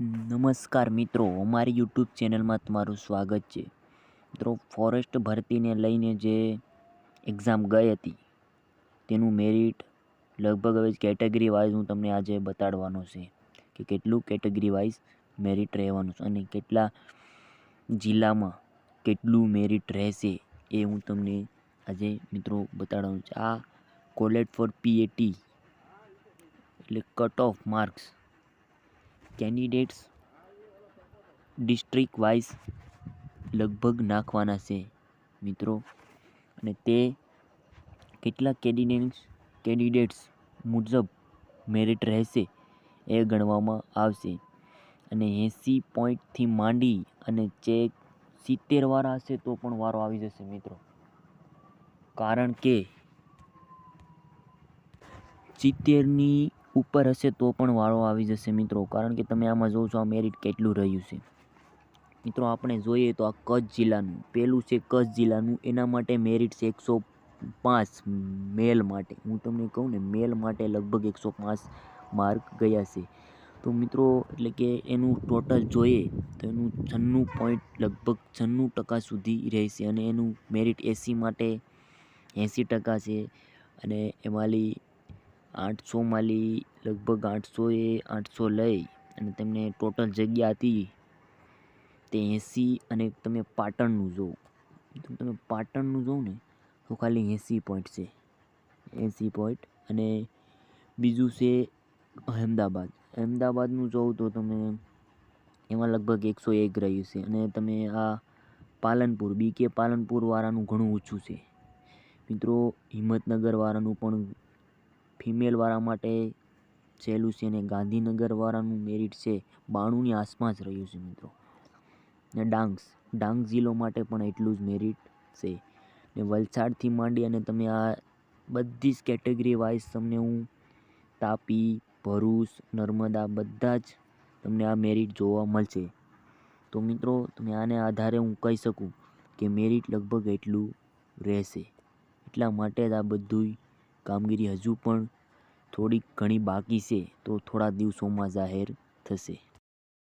નમસ્કાર મિત્રો, અમારી યુટ્યુબ ચેનલમાં તમારું સ્વાગત છે. મિત્રો, ફોરેસ્ટ ભરતીને લઈને જે એક્ઝામ ગઈ હતી તેનું મેરિટ લગભગ હવે કેટેગરી વાઇઝ હું તમને આજે બતાડવાનો છે કે કેટલું કેટેગરી વાઇઝ મેરિટ રહેવાનું છે અને કેટલા જિલ્લામાં કેટલું મેરિટ રહેશે એ હું તમને આજે મિત્રો બતાડવાનું છે. આ કોલેજ ફોર પીએટી એટલે cut off marks candidates district wise લગભગ નાખવાના છે મિત્રો, અને તે કેટલા કેન્ડિડેટ્સ મુજબ મેરિટ રહેશે એ ગણવામાં આવશે. અને 80 પોઈન્ટથી માંડી અને ચેક 70વાળા હશે તો પણ વારો આવી જશે મિત્રો, કારણ કે 70ની ઉપર હશે તો પણ વારો આવી જશે મિત્રો, કારણ કે તમે આમાં જોવો છો આ મેરિટ કેટલું રહ્યું છે. મિત્રો, આપણે જોઈએ તો આ કચ્છ જિલ્લાનું પહેલું છે. કચ્છ જિલ્લાનું એના માટે મેરિટ છે 105 મેલ માટે. હું તમને કહું ને, મેલ માટે લગભગ 105 માર્ક ગયા છે. તો મિત્રો, એટલે કે એનું ટોટલ જોઈએ તો એનું 96 પોઈન્ટ લગભગ 96% સુધી રહેશે. અને એનું મેરિટ 80 માટે 80% છે. અને એમાંલી 800 માંલી લગભગ 800 લઈ અને તેમને ટોટલ જગ્યા હતી તે 80. અને તમે પાટણનું જોવો ને તો ખાલી 80 પોઈન્ટ છે, 80 પોઈન્ટ. અને બીજું છે અહેમદાબાદનું જોવું તો તમે એમાં લગભગ 101 રહ્યું છે. અને તમે આ પાલનપુર બીકે પાલનપુરવાળાનું ઘણું ઓછું છે મિત્રો. હિંમતનગરવાળાનું પણ ફિમેલવાળા માટે સહેલું છે. અને ગાંધીનગરવાળાનું મેરિટ છે 92ની આસપાસ રહ્યું છે મિત્રો. ને ડાંગ જિલ્લો માટે પણ એટલું જ મેરિટ છે. ને વલસાડથી માંડી અને તમે આ બધી જ કેટેગરી વાઇઝ તમને હું તાપી, ભરૂચ, નર્મદા બધા જ તમને આ મેરિટ જોવા મળશે. તો મિત્રો, તમે આને આધારે હું કહી શકું કે મેરિટ લગભગ એટલું રહેશે. એટલા માટે જ આ બધું કામગીરી હજુ પણ થોડીક ઘણી બાકી છે, તો થોડા દિવસોમાં જાહેર થશે.